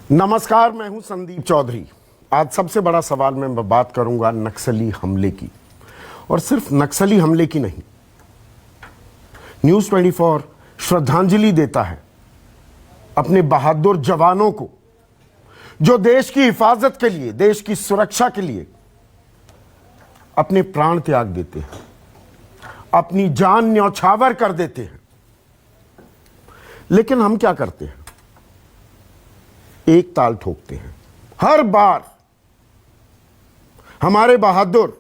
नमस्कार, मैं हूं संदीप चौधरी। आज सबसे बड़ा सवाल मैं बात करूंगा नक्सली हमले की, और सिर्फ नक्सली हमले की नहीं। न्यूज़ 24 श्रद्धांजलि देता है अपने बहादुर जवानों को जो देश की हिफाजत के लिए, देश की सुरक्षा के लिए अपने प्राण त्याग देते हैं, अपनी जान न्यौछावर कर देते हैं। लेकिन हम क्या करते हैं? एक ताल ठोकते हैं। हर बार हमारे बहादुर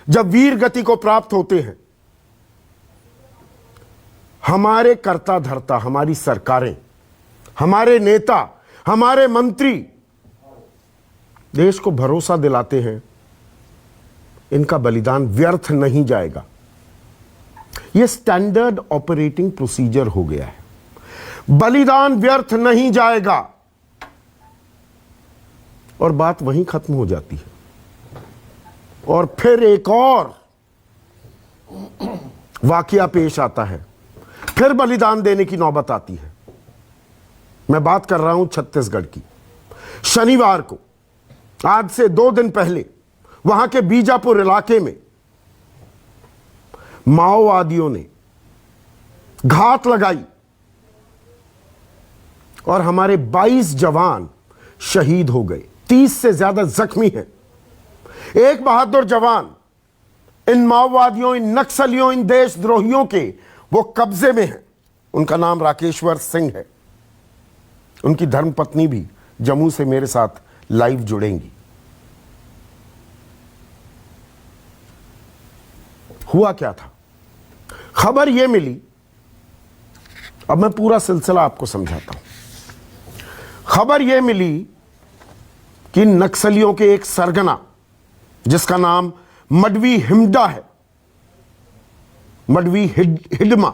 जब वीर गति को प्राप्त होते हैं, हमारे कर्ता धर्ता, हमारी सरकारें, हमारे नेता, हमारे मंत्री देश को भरोसा दिलाते हैं इनका बलिदान व्यर्थ नहीं जाएगा। यह स्टैंडर्ड ऑपरेटिंग प्रोसीजर हो गया है। बलिदान व्यर्थ नहीं जाएगा, और बात वहीं खत्म हो जाती है। और फिर एक और वाकया पेश आता है, फिर बलिदान देने की नौबत आती है। मैं बात कर रहा हूं छत्तीसगढ़ की। शनिवार को, आज से 2 दिन पहले, वहां के बीजापुर इलाके में माओवादियों ने घात लगाई और हमारे 22 जवान शहीद हो गए। 30 से ज्यादा जख्मी हैं। एक बहादुर जवान इन माओवादियों, इन नक्सलियों, इन देशद्रोहियों के वो कब्जे में है। उनका नाम राकेश्वर सिंह है। उनकी धर्मपत्नी भी जम्मू से मेरे साथ लाइव जुड़ेंगी। हुआ क्या था? खबर यह मिली, अब मैं पूरा सिलसिला आपको समझाता हूं। खबर यह मिली कि नक्सलियों के एक सरगना, जिसका नाम मडवी हिमडा है, Madvi Hidma,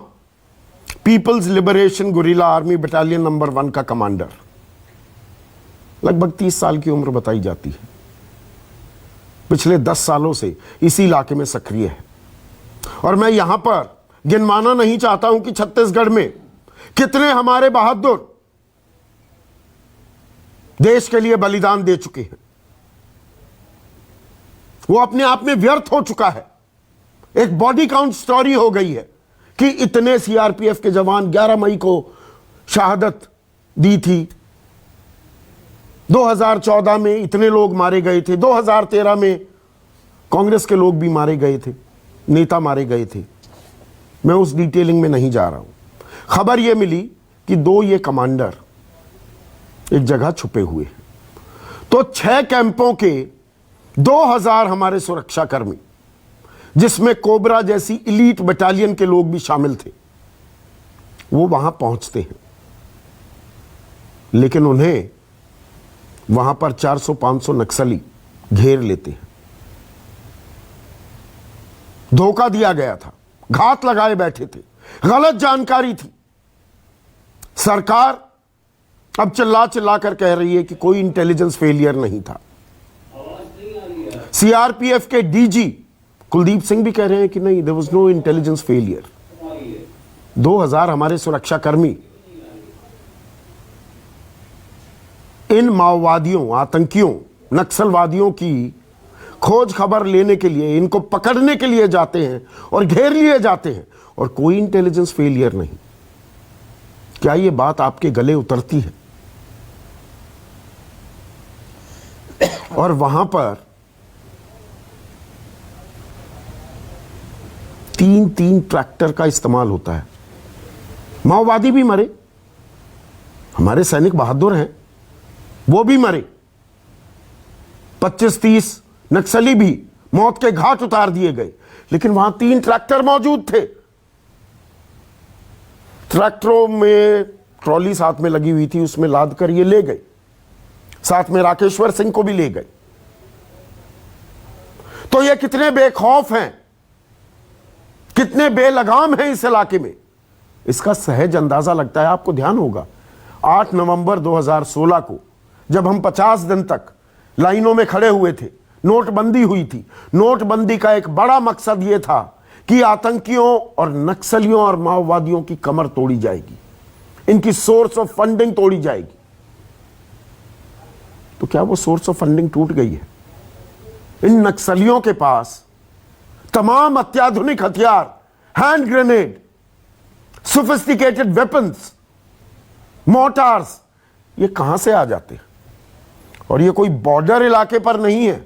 People's Liberation Guerrilla Army battalion number 1 का कमांडर, लगभग 30 साल की उम्र बताई जाती है। पिछले 10 सालों से इसी इलाके में सक्रिय है। और मैं यहां पर गिनवाना नहीं चाहता हूं कि छत्तीसगढ़ में कितने हमारे बहादुर देश के लिए बलिदान दे चुके हैं। वो अपने आप में व्यर्थ हो चुका है। एक बॉडी काउंट स्टोरी हो गई है कि इतने सीआरपीएफ के जवान 11 मई को शहादत दी थी, 2014 में इतने लोग मारे गए थे, 2013 में कांग्रेस के लोग भी मारे गए थे, नेता मारे गए थे। मैं उस डिटेलिंग में नहीं जा रहा हूं। खबर यह मिली कि 2 ये कमांडर एक जगह छुपे हुए हैं। तो 6 कैंपों के 2000 हमारे सुरक्षाकर्मी, जिसमें कोबरा जैसी इलीट बटालियन के लोग भी शामिल थे, वो वहां पहुंचते हैं। लेकिन उन्हें वहां पर 400-500 नक्सली घेर लेते हैं। धोखा दिया गया था, घात लगाए बैठे थे, गलत जानकारी थी। सरकार अब चिल्ला चिल्ला कर कह रही है कि कोई इंटेलिजेंस फेलियर नहीं था। सीआरपीएफ के डीजी कुलदीप सिंह भी कह रहे हैं कि नहीं, there was no intelligence failure. 2000 हमारे सुरक्षाकर्मी इन माओवादियों, आतंकियों, नक्सलवादियों की खोज खबर लेने के लिए, इनको पकड़ने के लिए जाते हैं और घेर लिए जाते हैं, और कोई इंटेलिजेंस फेलियर नहीं। क्या यह बात आपके गले उतरती है? और वहां पर 3 ट्रैक्टर का इस्तेमाल होता है। माओवादी भी मरे, हमारे सैनिक बहादुर हैं, वो भी मरे। 25-30 नक्सली भी मौत के घाट उतार दिए गए। लेकिन वहां 3 ट्रैक्टर मौजूद थे। ट्रैक्टरों में ट्रॉली साथ में लगी हुई थी, उसमें लाद कर ये ले गए। साथ में राकेश्वर सिंह को भी ले गए। तो ये कितने बेखौफ हैं, कितने बेलगाम हैं इस इलाके में, इसका सहज अंदाजा लगता है। आपको ध्यान होगा 8 नवंबर 2016 को, जब हम 50 दिन तक लाइनों में खड़े हुए थे, नोटबंदी हुई थी। नोटबंदी का एक बड़ा मकसद यह था कि आतंकियों और नक्सलियों और माओवादियों की कमर तोड़ी जाएगी, इनकी सोर्स ऑफ फंडिंग तोड़ी जाएगी। तो क्या वो सोर्स ऑफ फंडिंग टूट गई है? इन नक्सलियों के पास तमाम अत्याधुनिक हथियार, हैंड ग्रेनेड, सोफिस्टिकेटेड वेपन्स, मोर्टार्स, ये कहां से आ जाते हैं? और ये कोई बॉर्डर इलाके पर नहीं है।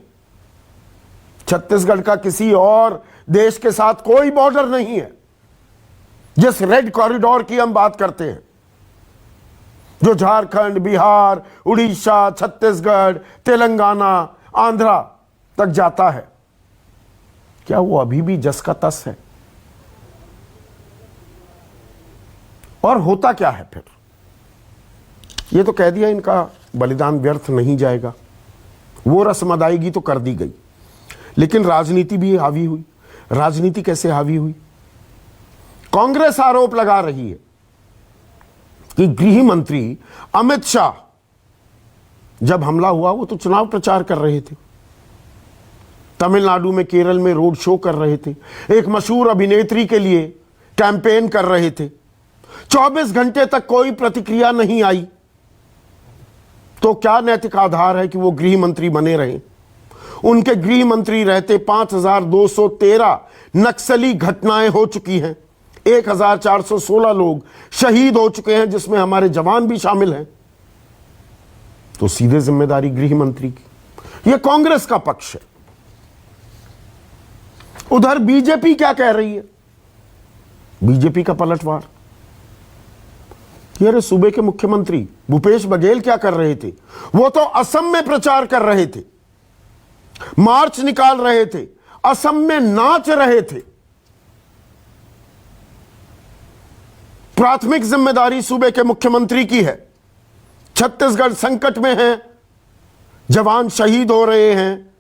छत्तीसगढ़ का किसी और देश के साथ कोई बॉर्डर नहीं है। जिस रेड कॉरिडोर की हम बात करते हैं, जो झारखंड, बिहार, उड़ीसा, छत्तीसगढ़, तेलंगाना, आंध्रा तक जाता है, क्या वो अभी भी जस का तस है? और होता क्या है फिर? ये तो कह दिया इनका बलिदान व्यर्थ नहीं जाएगा, वो रस्म अदायगी तो कर दी गई, लेकिन राजनीति भी हावी हुई। राजनीति कैसे हावी हुई? कांग्रेस आरोप लगा रही है कि गृह मंत्री अमित शाह, जब हमला हुआ वो तो चुनाव प्रचार कर रहे थे, तमिलनाडु में, केरल में रोड शो कर रहे थे, एक मशहूर अभिनेत्री के लिए कैंपेन कर रहे थे। 24 घंटे तक कोई प्रतिक्रिया नहीं आई, तो क्या नैतिक आधार है कि वो गृह मंत्री बने रहे? उनके गृह मंत्री रहते 5213 नक्सली घटनाएं हो चुकी हैं, 1416 लोग शहीद हो चुके हैं, जिसमें हमारे जवान भी शामिल हैं। तो सीधे जिम्मेदारी गृह मंत्री की। यह कांग्रेस का पक्ष है। उधर बीजेपी क्या कह रही है? बीजेपी का पलटवार। अरे सूबे के मुख्यमंत्री भूपेश बघेल क्या कर रहे थे? वो तो असम में प्रचार कर रहे थे, मार्च निकाल रहे थे, असम में नाच रहे थे। प्राथमिक जिम्मेदारी सूबे के मुख्यमंत्री की है। छत्तीसगढ़ संकट में है, जवान शहीद हो रहे हैं,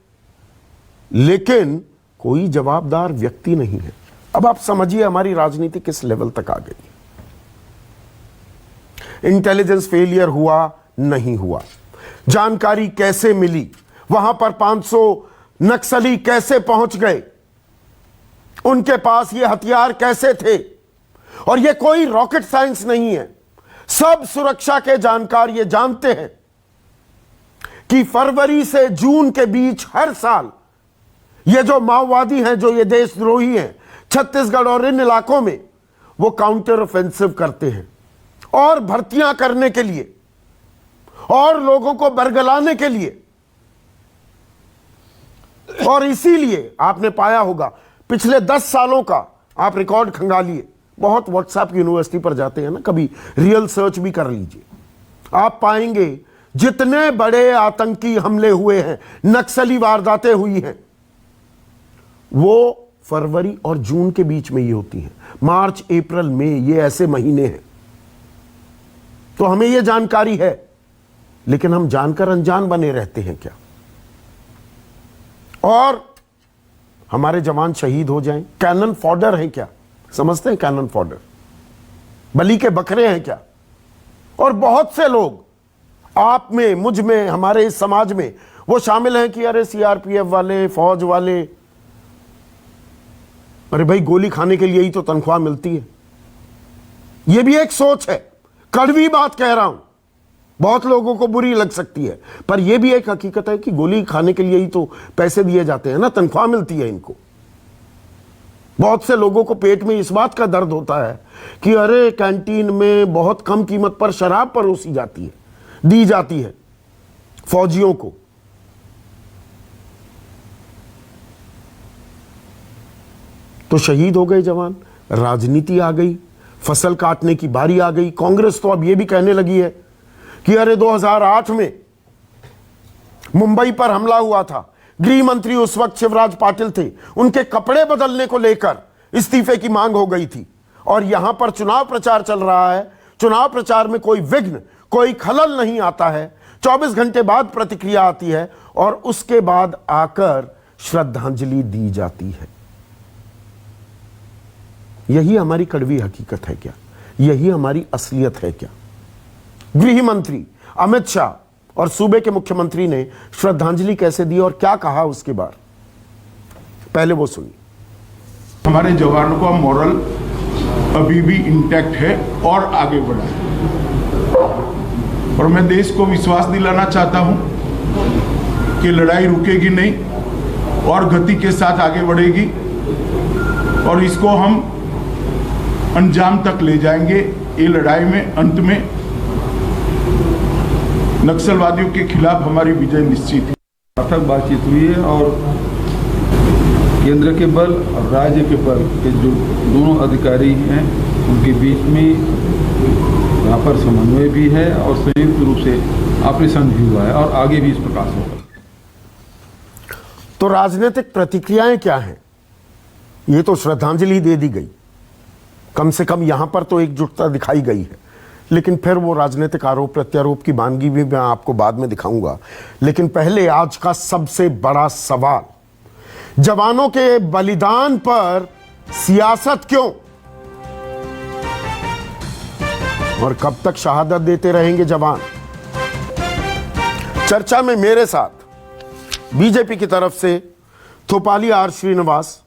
लेकिन कोई जवाबदार व्यक्ति नहीं है। अब आप समझिए हमारी राजनीति किस लेवल तक आ गई। इंटेलिजेंस फेलियर हुआ, नहीं हुआ, जानकारी कैसे मिली, वहां पर 500 नक्सली कैसे पहुंच गए, उनके पास ये हथियार कैसे थे? और ये कोई रॉकेट साइंस नहीं है। सब सुरक्षा के जानकार ये जानते हैं कि फरवरी से जून के बीच हर साल ये जो माओवादी हैं, जो ये देशद्रोही हैं, छत्तीसगढ़ और इन इलाकों में वो काउंटर ऑफेंसिव करते हैं, और भर्तियां करने के लिए और लोगों को बरगलाने के लिए। और इसीलिए आपने पाया होगा पिछले 10 सालों का आप रिकॉर्ड खंगालिए, बहुत व्हाट्सएप यूनिवर्सिटी पर जाते हैं ना, कभी रियल सर्च भी कर लीजिए, आप पाएंगे जितने बड़े आतंकी हमले हुए हैं, नक्सली वारदातें हुई हैं, वो फरवरी और जून के बीच में ही होती हैं। मार्च, अप्रैल, मई, ये ऐसे महीने हैं। तो हमें यह जानकारी है, लेकिन हम जानकर अनजान बने रहते हैं क्या? और हमारे जवान शहीद हो जाएं, कैनन फॉडर हैं क्या? समझते हैं कैनन फॉडर? बलि के बकरे हैं क्या? और बहुत से लोग आप में, मुझ में, हमारे इस समाज में वो शामिल हैं कि अरे सीआरपीएफ वाले, फौज वाले, अरे भाई गोली खाने के लिए ही तो तनख्वाह मिलती है। यह भी एक सोच है, कड़वी बात कह रहा हूं, बहुत लोगों को बुरी लग सकती है, पर यह भी एक हकीकत है कि गोली खाने के लिए ही तो पैसे दिए जाते हैं ना, तनख्वाह मिलती है इनको। बहुत से लोगों को पेट में इस बात का दर्द होता है कि अरे कैंटीन में बहुत कम कीमत पर शराब परोसी जाती है, दी जाती है फौजियों को। तो शहीद हो गए जवान, राजनीति आ गई, फसल काटने की बारी आ गई। कांग्रेस तो अब यह भी कहने लगी है कि अरे 2008 में मुंबई पर हमला हुआ था, गृह मंत्री उस वक्त शिवराज पाटिल थे, उनके कपड़े बदलने को लेकर इस्तीफे की मांग हो गई थी, और यहां पर चुनाव प्रचार चल रहा है, चुनाव प्रचार में कोई विघ्न, कोई खलल नहीं आता है, 24 घंटे बाद प्रतिक्रिया आती है और उसके बाद आकर श्रद्धांजलि दी जाती है। यही हमारी कड़वी हकीकत है क्या? यही हमारी असलियत है क्या? गृह मंत्री अमित शाह और सूबे के मुख्यमंत्री ने श्रद्धांजलि कैसे दी और क्या कहा उसके बाद, पहले वो सुनिए। हमारे जवानों का मोरल अभी भी इंटैक्ट है और आगे बढ़ा है, और मैं देश को विश्वास दिलाना चाहता हूं कि लड़ाई रुकेगी नहीं और गति के साथ आगे बढ़ेगी और इसको हम अंजाम तक ले जाएंगे। ये लड़ाई में अंत में नक्सलवादियों के खिलाफ हमारी विजय निश्चित है। सार्थक बातचीत हुई है और केंद्र के बल और राज्य के बल के जो दोनों अधिकारी हैं उनके बीच में यहाँ पर समन्वय भी है और संयुक्त रूप से ऑपरेशन भी हुआ है और आगे भी इस प्रकार से होगा। तो राजनीतिक प्रतिक्रियाएं क्या हैं? ये तो श्रद्धांजलि दे दी गई, कम से कम यहां पर तो एकजुटता दिखाई गई है, लेकिन फिर वो राजनीतिक आरोप प्रत्यारोप की वानगी भी मैं आपको बाद में दिखाऊंगा। लेकिन पहले आज का सबसे बड़ा सवाल, जवानों के बलिदान पर सियासत क्यों और कब तक शहादत देते रहेंगे जवान? चर्चा में मेरे साथ बीजेपी की तरफ से थोपाली आर श्रीनिवास,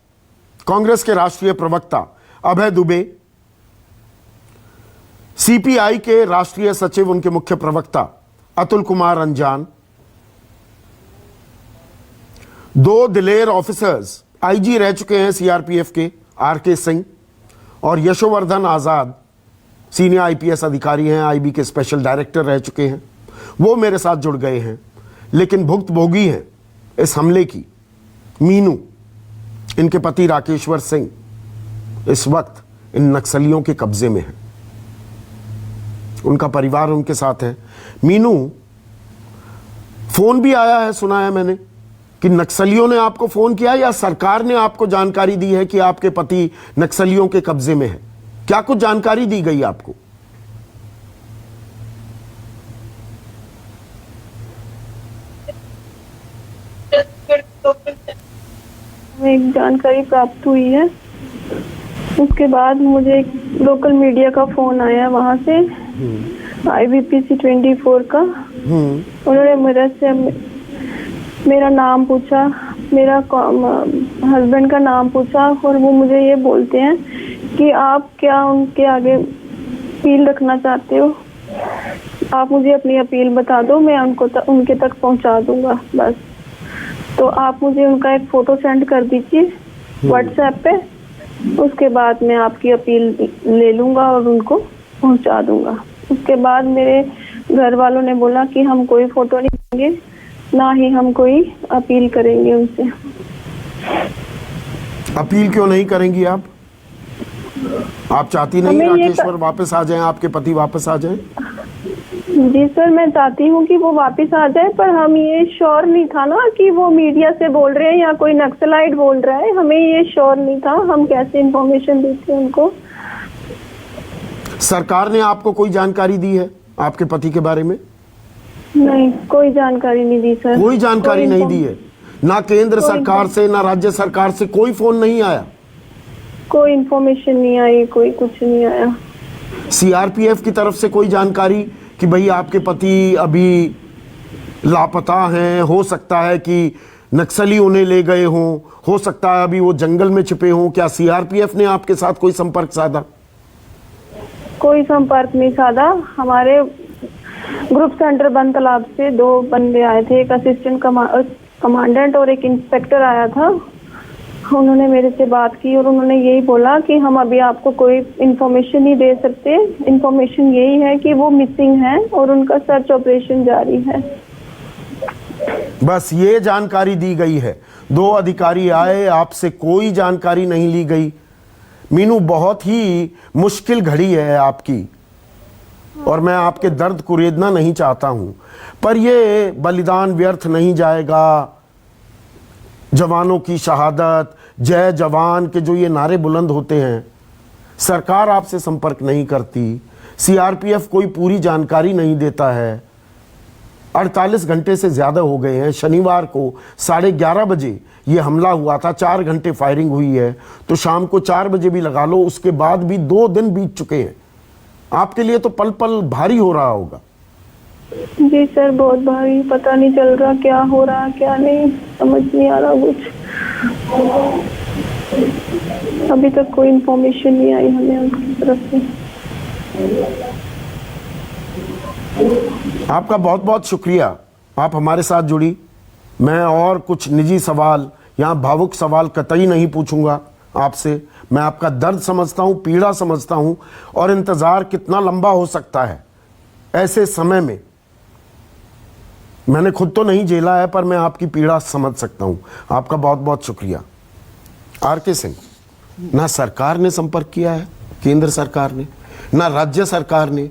कांग्रेस के राष्ट्रीय प्रवक्ता अभय दुबे, सीपीआई के राष्ट्रीय सचिव उनके मुख्य प्रवक्ता अतुल कुमार अंजान, दो दिलेर ऑफिसर्स आईजी रह चुके हैं सीआरपीएफ के आरके सिंह और यशोवर्धन आजाद सीनियर आईपीएस अधिकारी हैं, आईबी के स्पेशल डायरेक्टर रह चुके हैं, वो मेरे साथ जुड़ गए हैं। लेकिन भुक्तभोगी हैं इस हमले की मीनू, इनके पति राकेश्वर सिंह इस वक्त इन नक्सलियों के कब्जे में है, उनका परिवार उनके साथ है। मीनू, फोन भी आया है, सुना है मैंने कि नक्सलियों ने आपको फोन किया या सरकार ने आपको जानकारी दी है कि आपके पति नक्सलियों के कब्जे में है? क्या कुछ जानकारी दी गई आपको? एक जानकारी प्राप्त हुई है, उसके बाद मुझे एक लोकल मीडिया का फोन आया वहां से, IBPC 24 का। उन्होंने मेरे से मेरा नाम पूछा, मेरा हस्बैंड का नाम पूछा और वो मुझे ये बोलते हैं कि आप क्या उनके आगे अपील रखना चाहते हो, आप मुझे अपनी अपील बता दो, मैं उनके तक पहुंचा दूंगा बस। तो आप मुझे उनका एक फोटो सेंड कर दीजिए व्हाट्सएप पे, उसके बाद मैं आपकी अपील ले लूंगा और उनको पहुंचा दूंगा। उसके बाद मेरे घर वालों ने बोला कि हम कोई फोटो नहीं देंगे, ना ही हम कोई अपील करेंगे उनसे। अपील क्यों नहीं करेंगी आप? आप चाहती नहीं राकेश्वर वापस आ जाएं, आपके पति वापस आ जाएं? जी सर, मैं चाहती हूँ कि वो वापस आ जाए, पर हम ये श्योर नहीं था ना कि वो मीडिया से बोल रहे हैं या कोई नक्सलाइट बोल रहा है, हमें ये श्योर नहीं था, हम कैसे इंफॉर्मेशन देते उनको। सरकार ने आपको कोई जानकारी दी है आपके पति के बारे में? नहीं, कोई जानकारी नहीं दी सर। कोई जानकारी नहीं दी है? ना केंद्र सरकार से ना राज्य सरकार से कोई फोन नहीं आया? कोई इंफॉर्मेशन नहीं आई, कोई कुछ नहीं आया। सीआरपीएफ की तरफ से कोई जानकारी कि भाई आपके पति अभी लापता हैं, हो सकता है कि नक्सली उन्हें ले गए हों, हो सकता है अभी वो जंगल में छिपे हों, क्या सीआरपीएफ ने आपके साथ कोई संपर्क साधा? कोई संपर्क नहीं साधा। हमारे ग्रुप सेंटर बन तालाब से दो बंदे आए थे, एक असिस्टेंट कमांडेंट और एक इंस्पेक्टर आया था। उन्होंने मेरे से बात की और उन्होंने यही बोला कि हम अभी आपको कोई इंफॉर्मेशन नहीं दे सकते, इंफॉर्मेशन यही है कि वो मिसिंग है और उनका सर्च ऑपरेशन जारी है। बस ये जानकारी दी गई है। दो अधिकारी आए, आपसे कोई जानकारी नहीं ली गई। मीनू, बहुत ही मुश्किल घड़ी है आपकी और मैं आपके दर्द कुरेदना नहीं चाहता हूं, पर ये बलिदान व्यर्थ नहीं जाएगा। जवानों की शहादत, जय जवान के जो ये नारे बुलंद होते हैं, सरकार आपसे संपर्क नहीं करती, सीआरपीएफ कोई पूरी जानकारी नहीं देता है। 48 घंटे से ज़्यादा हो गए हैं। शनिवार को 11:30 बजे ये हमला हुआ था, 4 घंटे फायरिंग हुई है, तो शाम को 4 बजे भी लगा लो, उसके बाद भी 2 दिन बीत चुके हैं। आपके लिए तो पल पल भारी हो रहा होगा। जी सर, बहुत भारी, पता नहीं चल रहा क्या हो रहा क्या नहीं, समझ नहीं आ रहा कुछ। अभी तक कोई इंफॉर्मेशन नहीं आई हमें उनकी तरफ से। आपका बहुत बहुत शुक्रिया आप हमारे साथ जुड़ी। मैं और कुछ निजी सवाल, यहाँ भावुक सवाल कतई नहीं पूछूंगा आपसे। मैं आपका दर्द समझता हूँ, पीड़ा समझता हूँ, और इंतज़ार कितना लंबा हो सकता है ऐसे समय में। मैंने खुद तो नहीं झेला है, पर मैं आपकी पीड़ा समझ सकता हूँ। आपका बहुत बहुत शुक्रिया। आर.के. सिंह, ना सरकार ने संपर्क किया है, केंद्र सरकार ने, ना राज्य सरकार ने,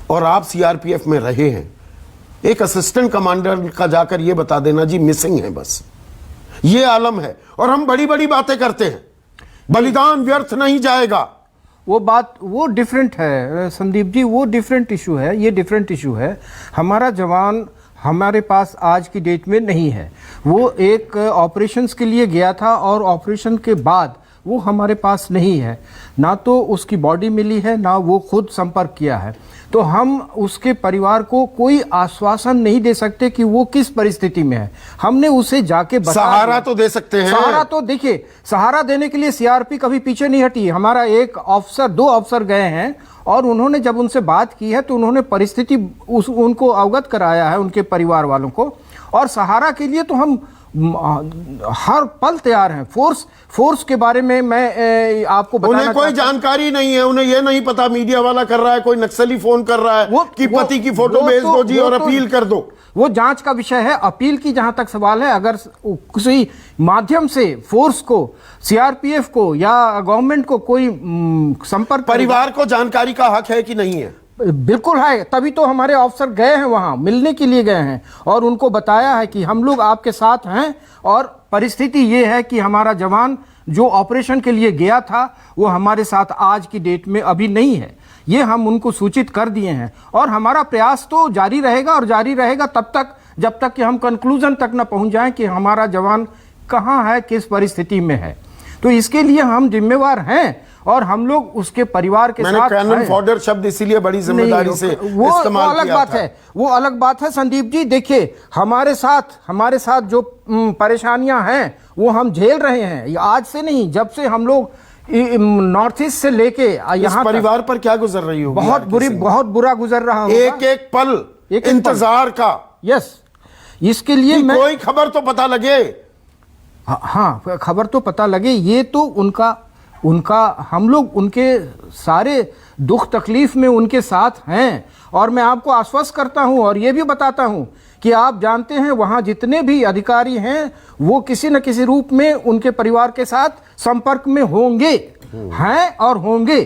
और आप सीआरपीएफ में रहे हैं। एक असिस्टेंट कमांडर का जाकर ये बता देना जी मिसिंग है, बस ये आलम है। और हम बड़ी बड़ी बातें करते हैं, बलिदान व्यर्थ नहीं जाएगा। वो बात वो डिफरेंट है संदीप जी, वो डिफरेंट इशू है, ये डिफरेंट इशू है। हमारा जवान हमारे पास आज की डेट में नहीं है। वो एक ऑपरेशंस के लिए गया था और ऑपरेशन के बाद वो हमारे पास नहीं है। ना तो उसकी बॉडी मिली है, ना वो खुद संपर्क किया है। तो हम उसके परिवार को कोई आश्वासन नहीं दे सकते कि वो किस परिस्थिति में है। हमने उसे जाके सहारा तो दे सकते हैं। सहारा तो देखिए, सहारा देने के लिए सीआरपी कभी पीछे नहीं हटी। हमारा एक ऑफिसर, 2 ऑफिसर गए हैं और उन्होंने जब उनसे बात की है तो उन्होंने परिस्थिति उनको अवगत कराया है, उनके परिवार वालों को। और सहारा के लिए तो हम हर पल तैयार हैं। फोर्स के बारे में मैं आपको बताना उन्हें कोई जानकारी नहीं है, उन्हें यह नहीं पता मीडिया वाला कर रहा है, कोई नक्सली फोन कर रहा है कि पति की फोटो भेज दो जी और अपील कर दो। वो जांच का विषय है। अपील की जहां तक सवाल है, अगर किसी माध्यम से फोर्स को, सीआरपीएफ को या गवर्नमेंट को कोई संपर्क, परिवार को जानकारी का हक है कि नहीं है? बिल्कुल है। तभी तो हमारे ऑफिसर गए हैं, वहां मिलने के लिए गए हैं और उनको बताया है कि हम लोग आपके साथ हैं और परिस्थिति ये है कि हमारा जवान जो ऑपरेशन के लिए गया था वो हमारे साथ आज की डेट में अभी नहीं है। ये हम उनको सूचित कर दिए हैं और हमारा प्रयास तो जारी रहेगा और जारी रहेगा तब तक जब तक कि हम कंक्लूजन तक न पहुंच जाएं कि हमारा जवान कहां है, किस परिस्थिति में है। तो इसके लिए हम जिम्मेवार हैं और हम लोग उसके परिवार के साथ। कैनन फॉडर शब्द इसीलिए बड़ी जिम्मेदारी से वो अलग बात है, वो अलग बात है संदीप जी। देखिए, हमारे साथ जो परेशानियां हैं वो हम झेल रहे हैं, आज से नहीं, जब से हम लोग नॉर्थ ईस्ट से लेके यहाँ परिवार पर क्या गुजर रही हो? बहुत बुरा गुजर रहा है। एक एक पल इंतजार का। यस, इसके लिए कोई खबर तो पता लगे। हाँ, खबर तो पता लगे। ये तो उनका हम लोग उनके सारे दुख तकलीफ में उनके साथ हैं। और मैं आपको आश्वस्त करता हूं और ये भी बताता हूं कि आप जानते हैं वहां जितने भी अधिकारी हैं वो किसी न किसी रूप में उनके परिवार के साथ संपर्क में होंगे, हैं और होंगे।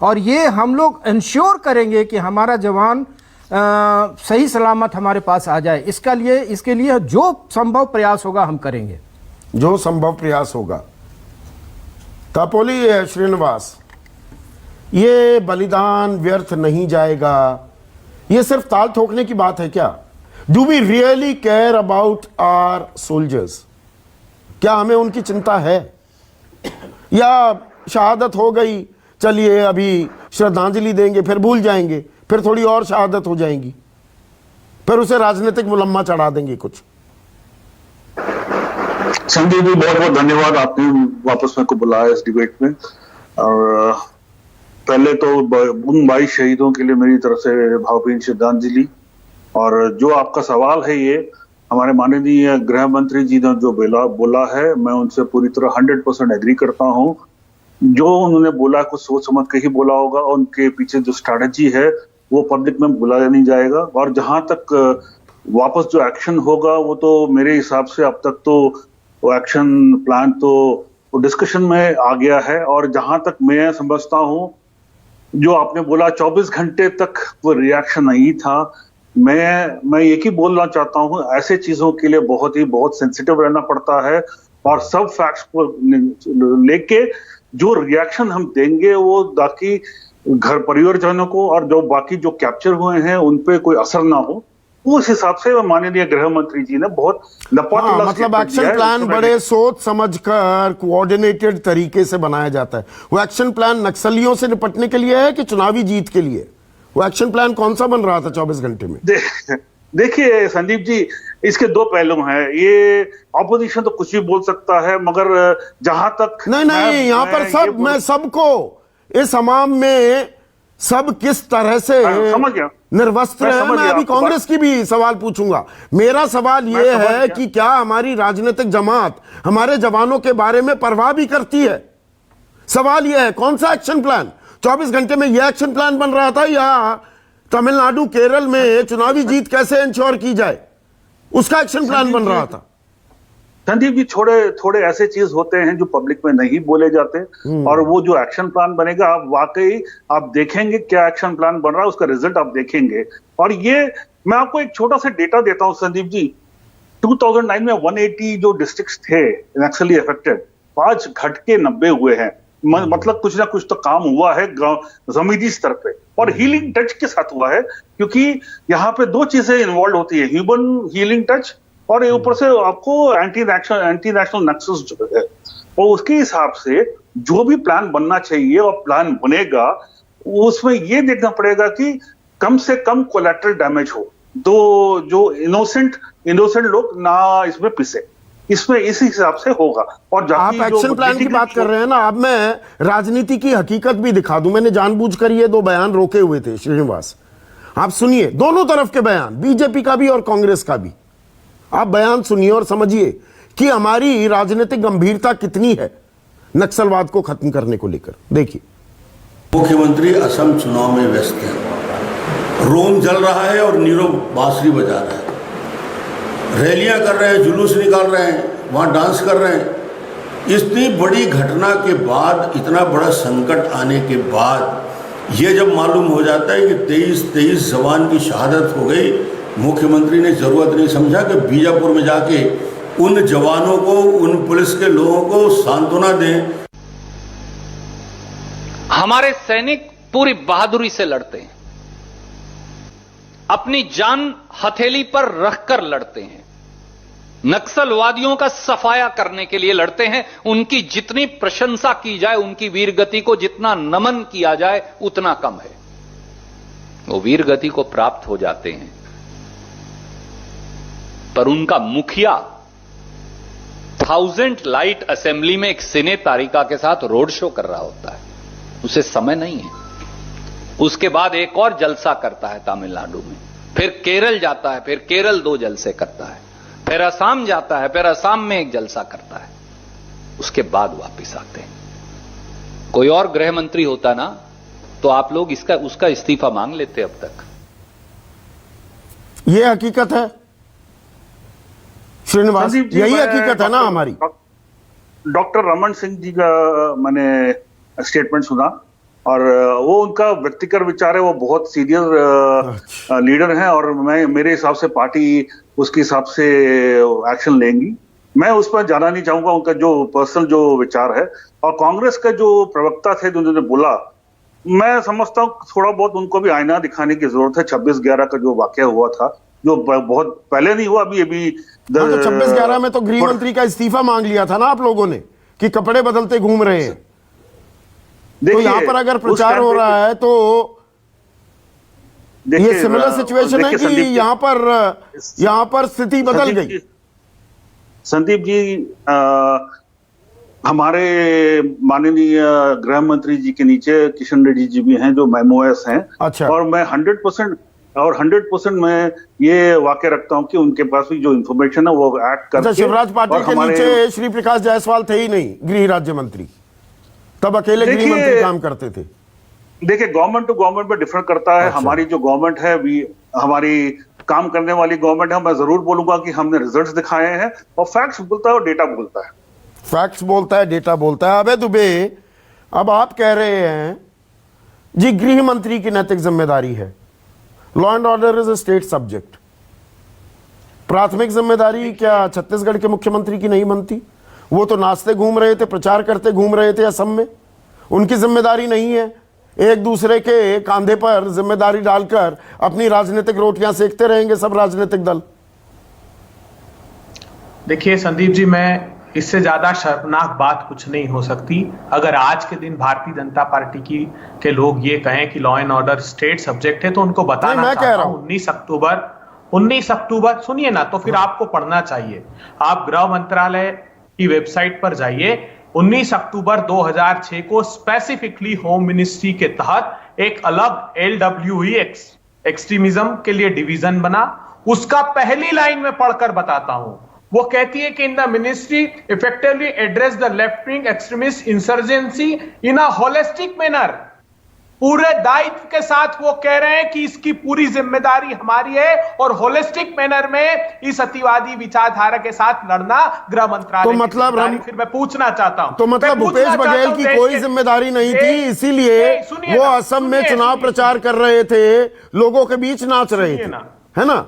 और ये हम लोग इंश्योर करेंगे कि हमारा जवान सही सलामत हमारे पास आ जाए। इसके लिए जो संभव प्रयास होगा हम करेंगे, जो संभव प्रयास होगा। तापोली श्रीनिवास, ये बलिदान व्यर्थ नहीं जाएगा, ये सिर्फ ताल ठोकने की बात है क्या? Do we really care about our soldiers? क्या हमें उनकी चिंता है? या शहादत हो गई, चलिए अभी श्रद्धांजलि देंगे, फिर भूल जाएंगे, फिर थोड़ी और शहादत हो जाएंगी, फिर उसे राजनीतिक मुलम्मा चढ़ा देंगे कुछ? संदीप जी, बहुत बहुत धन्यवाद, आपने वापस मेरे को बुलाया इस डिबेट में। और पहले तो उन 22 शहीदों के लिए मेरी तरफ से भावभीनी श्रद्धांजलि। और जो आपका सवाल है, ये हमारे माननीय गृह मंत्री जी ने जो बोला है, मैं उनसे पूरी तरह 100% एग्री करता हूं। जो उन्होंने बोला कुछ सोच समझ के ही बोला होगा, और उनके पीछे जो स्ट्रैटेजी है वो पब्लिक में बुलाया नहीं जाएगा। और जहां तक वापस जो एक्शन होगा, वो तो मेरे हिसाब से अब तक तो वो एक्शन प्लान तो डिस्कशन में आ गया है। और जहां तक मैं समझता हूं, जो आपने बोला 24 घंटे तक वो रिएक्शन नहीं था, मैं एक ही बोलना चाहता हूं, ऐसे चीजों के लिए बहुत सेंसिटिव रहना पड़ता है। और सब फैक्ट्स को लेके जो रिएक्शन हम देंगे वो ताकि घर परिवारजनों को और जो बाकी जो कैप्चर हुए हैं उन पे कोई असर ना हो, उस हिसाब से माननीय गृह मंत्री जी ने बहुत मतलब एक्शन प्लान बड़े सोच समझकर कोऑर्डिनेटेड तरीके से बनाया जाता है। वो एक्शन प्लान नक्सलियों से निपटने के लिए है कि चुनावी जीत के लिए? वो एक्शन प्लान कौन सा बन रहा था 24 घंटे में? देखिए संदीप जी, इसके 2 पहलू हैं। ये ऑपोजिशन तो कुछ भी बोल सकता है, मगर जहां तक नहीं, यहाँ पर मैं सबको इस हमाम में सब किस तरह से समझ गया, निर्वस्त्र मैं है। समझ मैं गया अभी आपकी कांग्रेस की भी सवाल पूछूंगा। मेरा सवाल मैं यह समझ है गया। कि क्या हमारी राजनीतिक जमात हमारे जवानों के बारे में परवाह भी करती है? सवाल यह है, कौन सा एक्शन प्लान 24 घंटे में यह एक्शन प्लान बन रहा था, या तमिलनाडु केरल में चुनावी जीत कैसे इंश्योर की जाए उसका एक्शन प्लान बन रहा था? संदीप जी, थोड़े ऐसे चीज होते हैं जो पब्लिक में नहीं बोले जाते, और वो जो एक्शन प्लान बनेगा आप वाकई आप देखेंगे क्या एक्शन प्लान बन रहा है, उसका रिजल्ट आप देखेंगे। और ये मैं आपको एक छोटा सा डेटा देता हूं संदीप जी, 2009 में 180 जो डिस्ट्रिक्ट्स थे नक्सली अफेक्टेड, आज घट के 90 हुए हैं। मतलब कुछ ना कुछ तो काम हुआ है जमीनी स्तर पे, और हीलिंग टच के साथ हुआ है, क्योंकि यहाँ पे दो चीजें इन्वॉल्व होती है, ह्यूमन हीलिंग टच और ऊपर से आपको एंटी नेशनल नेक्सस जो है, और उसके हिसाब से जो भी प्लान बनना चाहिए और प्लान बनेगा, उसमें ये देखना पड़ेगा कि कम से कम कोलैटरल डैमेज हो, तो जो इनोसेंट लोग ना इसमें पिसे, इसमें इस हिसाब से होगा। और आप एक्शन प्लान की बात कर रहे हैं ना, अब मैं राजनीति की हकीकत भी दिखा दूं। मैंने जानबूझकर ये दो बयान रोके हुए थे श्रीनिवास, आप सुनिए दोनों तरफ के बयान, बीजेपी का भी और कांग्रेस का भी। आप बयान सुनिए और समझिए कि हमारी राजनीतिक गंभीरता कितनी है नक्सलवाद को खत्म करने को लेकर। देखिए, मुख्यमंत्री असम चुनाव में व्यस्त है, रोम जल रहा है और नीरव बांसुरी बजा रहा है, रैलियां कर रहे हैं, जुलूस निकाल रहे हैं, वहां डांस कर रहे हैं। इतनी बड़ी घटना के बाद, इतना बड़ा संकट आने के बाद ये जब मालूम हो जाता है कि 23 जवान की शहादत हो गई, मुख्यमंत्री ने जरूरत नहीं समझा कि बीजापुर में जाके उन जवानों को, उन पुलिस के लोगों को सांत्वना दें। हमारे सैनिक पूरी बहादुरी से लड़ते हैं, अपनी जान हथेली पर रखकर लड़ते हैं, नक्सलवादियों का सफाया करने के लिए लड़ते हैं। उनकी जितनी प्रशंसा की जाए, उनकी वीरगति को जितना नमन किया जाए उतना कम है। वो वीरगति को प्राप्त हो जाते हैं, पर उनका मुखिया 1000 लाइट असेंबली में एक सिने तारिका के साथ रोड शो कर रहा होता है, उसे समय नहीं है। उसके बाद एक और जलसा करता है तमिलनाडु में, फिर केरल जाता है, फिर केरल 2 जलसे करता है, फिर असम जाता है, फिर असम में एक जलसा करता है, उसके बाद वापस आते हैं। कोई और गृह मंत्री होता ना तो आप लोग उसका इस्तीफा मांग लेते अब तक। यह हकीकत है श्रीनिवास, यही हकीकत है ना हमारी। डॉक्टर रमन सिंह जी का मैंने स्टेटमेंट सुना, और वो उनका व्यक्तिगत विचार है, वो बहुत सीनियर लीडर हैं, और मेरे हिसाब से पार्टी उसके हिसाब से एक्शन लेंगी। मैं उस पर जाना नहीं चाहूंगा, उनका जो पर्सनल जो विचार है। और कांग्रेस का जो प्रवक्ता थे जिन्होंने बोला, मैं समझता हूँ थोड़ा बहुत उनको भी आईना दिखाने की जरूरत है। 26/11 का जो वाकया हुआ था, जो बहुत पहले नहीं हुआ, अभी तो 26/11 में तो गृह मंत्री का इस्तीफा मांग लिया था ना आप लोगों ने, कि कपड़े बदलते घूम रहे हैं। तो यहां पर अगर प्रचार हो रहा है तो ये सिमिलर सिचुएशन है कि यहां पर स्थिति बदल गई। संदीप जी, हमारे माननीय गृह मंत्री जी के नीचे किशन रेड्डी जी भी हैं जो मेमोएस हैं। अच्छा। और मैं 100% मैं ये वाक्य रखता हूं कि उनके पास भी जो इंफॉर्मेशन है वो एक्ट करके। शिवराज पाटिल के नीचे श्री प्रकाश जायसवाल थे ही नहीं गृह राज्य मंत्री, तब अकेले गृह मंत्री काम करते थे। देखिए, गवर्नमेंट टू गवर्नमेंट में डिफर करता है। हमारी जो गवर्नमेंट है, हमारी काम करने वाली गवर्नमेंट है, मैं जरूर बोलूंगा कि हमने रिजल्ट्स दिखाए हैं, और फैक्ट्स बोलता है और डेटा बोलता है। फैक्ट्स बोलता है, डेटा बोलता है। अबे दुबे, अब आप कह रहे हैं जी गृह मंत्री की नैतिक जिम्मेदारी है, law and order is a state subject. प्राथमिक जिम्मेदारी क्या छत्तीसगढ़ के मुख्यमंत्री की नहीं बनती? वो तो नाचते घूम रहे थे, प्रचार करते घूम रहे थे असम में, उनकी जिम्मेदारी नहीं है? एक दूसरे के कांधे पर जिम्मेदारी डालकर अपनी राजनीतिक रोटियां सेकते रहेंगे सब राजनीतिक दल। देखिए संदीप जी, मैं इससे ज्यादा शर्मनाक बात कुछ नहीं हो सकती अगर आज के दिन भारतीय जनता पार्टी के लोग ये कहें कि law and order state subject है। तो उनको बताना चाहता हूं 19 अक्टूबर सुनिए ना, तो फिर आपको पढ़ना चाहिए। आप गृह मंत्रालय की वेबसाइट पर जाइए, 19 अक्टूबर 2006 को स्पेसिफिकली होम मिनिस्ट्री के तहत एक अलग LWE एक्सट्रीमिज्म के लिए डिवीजन बना। उसका पहली लाइन में पढ़कर बताता हूं। वो कहती है कि in the ministry effectively address the left wing extremist insurgency in a holistic manner. पूरे दायित्व के साथ वो कह रहे हैं कि इसकी पूरी जिम्मेदारी हमारी है और होलिस्टिक मैनर में इस अतिवादी विचारधारा के साथ लड़ना गृह मंत्रालय। तो मतलब फिर मैं पूछना चाहता हूं, तो मतलब भूपेश बघेल की कोई जिम्मेदारी नहीं थी, इसीलिए वो असम में चुनाव प्रचार कर रहे थे, लोगों के बीच नाच रहे थे, है ना?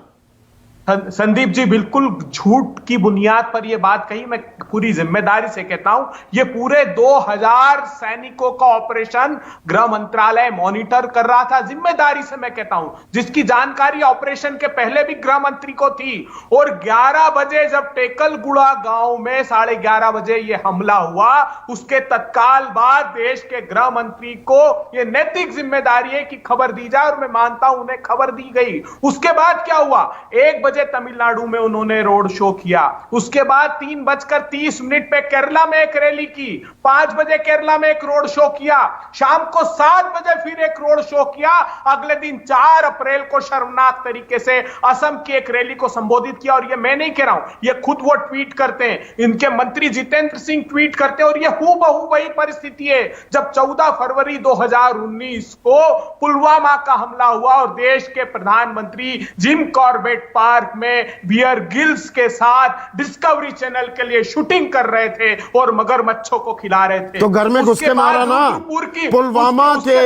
संदीप जी बिल्कुल झूठ की बुनियाद पर यह बात कही। मैं पूरी जिम्मेदारी से कहता हूं, यह पूरे 2000 सैनिकों का ऑपरेशन गृह मंत्रालय मॉनिटर कर रहा था। जिम्मेदारी से मैं कहता हूं, जिसकी जानकारी ऑपरेशन के पहले भी गृह मंत्री को थी। और 11 बजे जब टेकलगुड़ा गांव में 11:30 बजे यह हमला हुआ, उसके तत्काल बाद देश के गृह मंत्री को यह नैतिक जिम्मेदारी है कि खबर दी जाए, और मैं मानता हूं उन्हें खबर दी गई। उसके बाद क्या हुआ? 1 बजे तमिलनाडु में उन्होंने रोड शो किया। उसके बाद 3:30 पे केरला में एक रैली की, 5 बजे केरला में एक रोड शो किया, शाम को 7 बजे फिर एक रोड शो किया। अगले दिन 4 अप्रैल को शर्मनाक तरीके से असम की एक रैली को संबोधित किया। और ये मैं नहीं कह रहा हूं, ये खुद वो ट्वीट करते हैं, इनके मंत्री जितेंद्र सिंह ट्वीट करते हैं। और ये हूबहू वही परिस्थिति है जब 14 फरवरी 2019 को पुलवामा का हमला हुआ और देश के प्रधानमंत्री जिम कॉर्बेट पार्क में बियर गिल्स के साथ डिस्कवरी चैनल के लिए शूटिंग कर रहे थे और मगरमच्छों को खिला रहे थे। तो घर में घुस के मारा ना, पुलवामा के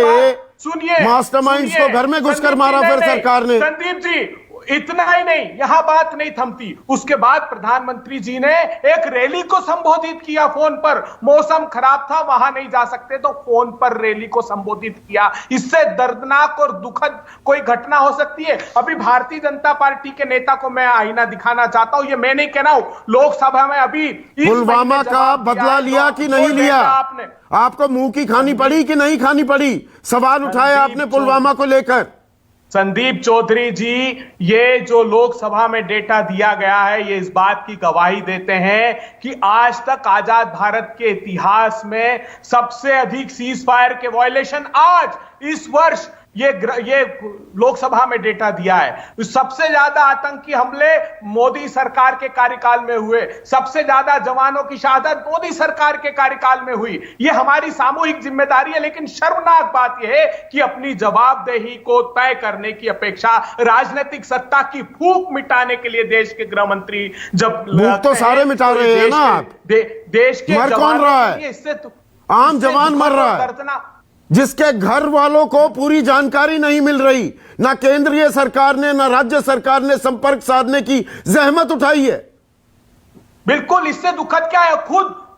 मास्टरमाइंड्स को घर में घुसकर मारा फिर सरकार ने। संदीप जी इतना ही नहीं, यहां बात नहीं थमती। उसके बाद प्रधानमंत्री जी ने एक रैली को संबोधित किया फोन पर। मौसम खराब था, वहां नहीं जा सकते, तो फोन पर रैली को संबोधित किया। इससे दर्दनाक और दुखद कोई घटना हो सकती है? अभी भारतीय जनता पार्टी के नेता को मैं आईना दिखाना चाहता हूं, ये मैं नहीं कह रहा हूं, लोकसभा में अभी पुलवामा का बदला लिया कि नहीं लिया? आपने, आपको मुंह की खानी पड़ी कि नहीं खानी पड़ी? सवाल उठाए आपने पुलवामा को लेकर। संदीप चौधरी जी, ये जो लोकसभा में डेटा दिया गया है, ये इस बात की गवाही देते हैं कि आज तक आजाद भारत के इतिहास में सबसे अधिक सीज फायर के वायलेशन आज इस वर्ष ये लोकसभा में डेटा दिया है। सबसे ज्यादा आतंकी हमले मोदी सरकार के कार्यकाल में हुए, सबसे ज्यादा जवानों की शहादत मोदी सरकार के कार्यकाल में हुई। ये हमारी सामूहिक जिम्मेदारी है। लेकिन शर्मनाक बात यह है कि अपनी जवाबदेही को तय करने की अपेक्षा राजनीतिक सत्ता की फूंक मिटाने के लिए देश के गृह मंत्री जब तो सारे मिटा रहे हैं ना, देश के मर कौन रहा है? इससे आम जवान मर रहा है, जिसके घर वालों को पूरी जानकारी नहीं मिल रही। ना केंद्रीय सरकार ने ना राज्य सरकार ने संपर्क साधने की जहमत उठाई है। बिल्कुल, इससे दुखद क्या है?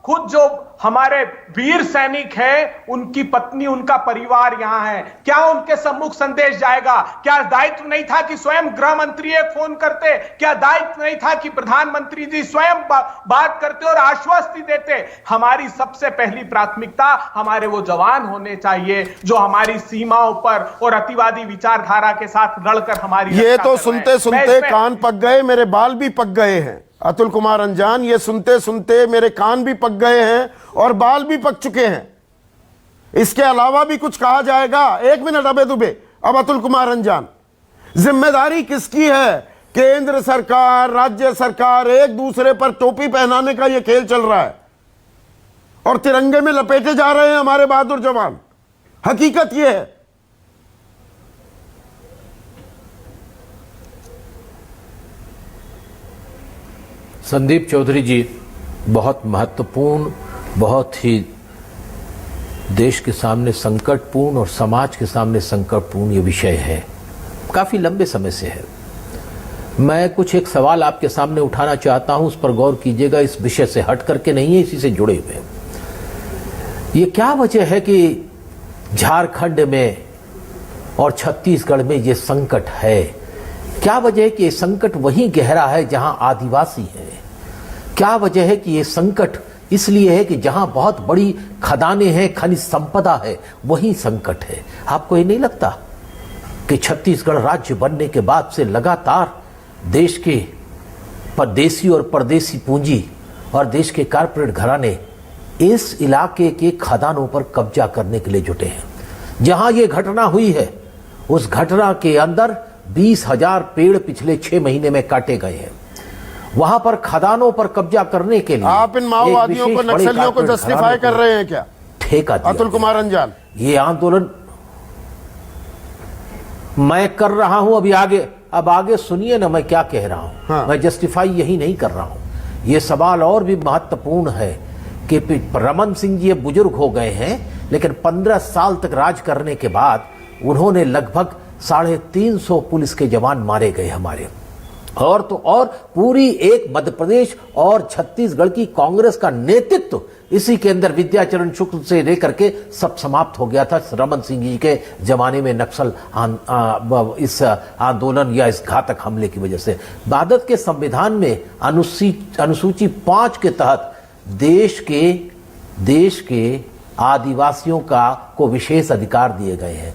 खुद जो हमारे वीर सैनिक हैं, उनकी पत्नी, उनका परिवार यहां है, क्या उनके सम्मुख संदेश जाएगा? क्या दायित्व नहीं था कि स्वयं गृह मंत्री एक फोन करते? क्या दायित्व नहीं था कि प्रधानमंत्री जी स्वयं बात करते और आश्वस्ति देते? हमारी सबसे पहली प्राथमिकता हमारे वो जवान होने चाहिए जो हमारी सीमाओं पर और अतिवादी विचारधारा के साथ लड़कर हमारी। ये तो सुनते सुनते कान पक गए, मेरे बाल भी पक गए हैं अतुल कुमार अंजान। ये सुनते सुनते मेरे कान भी पक गए हैं और बाल भी पक चुके हैं। इसके अलावा भी कुछ कहा जाएगा? 1 मिनट अबे दुबे। अब अतुल कुमार अंजान, जिम्मेदारी किसकी है? केंद्र सरकार, राज्य सरकार, एक दूसरे पर टोपी पहनाने का यह खेल चल रहा है और तिरंगे में लपेटे जा रहे हैं हमारे बहादुर जवान। हकीकत यह है। संदीप चौधरी जी, बहुत महत्वपूर्ण, बहुत ही देश के सामने संकटपूर्ण और समाज के सामने संकटपूर्ण ये विषय है, काफ़ी लंबे समय से है। मैं कुछ एक सवाल आपके सामने उठाना चाहता हूं, उस पर गौर कीजिएगा। इस विषय से हट करके नहीं है, इसी से जुड़े हुए। ये क्या वजह है कि झारखंड में और छत्तीसगढ़ में ये संकट है? क्या वजह है कि ये संकट वहीं गहरा है जहां आदिवासी है? क्या वजह है कि ये संकट इसलिए है कि जहां बहुत बड़ी खदानें हैं, खनिज संपदा है, वहीं संकट है? आपको ये नहीं लगता कि छत्तीसगढ़ राज्य बनने के बाद से लगातार देश के देसी और परदेसी पूंजी और देश के कारपोरेट घराने इस इलाके के खदानों पर कब्जा करने के लिए जुटे हैं। जहां ये घटना हुई है उस घटना के अंदर 20,000 पेड़ पिछले 6 महीने में काटे गए हैं। वहां पर खदानों पर कब्जा करने के लिए आप इन माओवादियों को, नक्सलियों को जस्टिफाई कर रहे हैं क्या? ठेका दिया अतुल कुमार अंजान, ये आंदोलन मैं कर रहा हूं। अब आगे सुनिए ना मैं क्या कह रहा हूं। हाँ। मैं जस्टिफाई यही नहीं कर रहा हूं। ये सवाल और भी महत्वपूर्ण है कि रमन सिंह जी बुजुर्ग हो गए हैं, लेकिन 15 साल तक राज करने के बाद उन्होंने लगभग 350 पुलिस के जवान मारे गए हमारे। और पूरी एक मध्य प्रदेश और छत्तीसगढ़ की कांग्रेस का नेतृत्व इसी के अंदर विद्याचरण शुक्ल से लेकर के सब समाप्त हो गया था रमन सिंह जी के जमाने में नक्सल इस आंदोलन या इस घातक हमले की वजह से। भारत के संविधान में अनुसूची 5 के तहत देश के आदिवासियों को विशेष अधिकार दिए गए हैं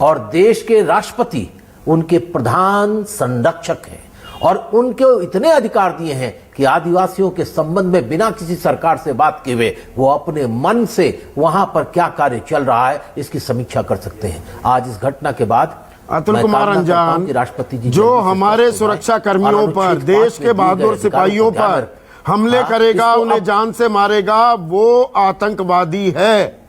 और देश के राष्ट्रपति उनके प्रधान संरक्षक हैं और उनको इतने अधिकार दिए हैं कि आदिवासियों के संबंध में बिना किसी सरकार से बात किए हुए वो अपने मन से वहां पर क्या कार्य चल रहा है इसकी समीक्षा कर सकते हैं। आज इस घटना के बाद अतुल कुमार अंजान, राष्ट्रपति जी जो हमारे सुरक्षा कर्मियों पर, देश के बहादुर सिपाहियों पर हमले करेगा, उन्हें जान से मारेगा, वो आतंकवादी है।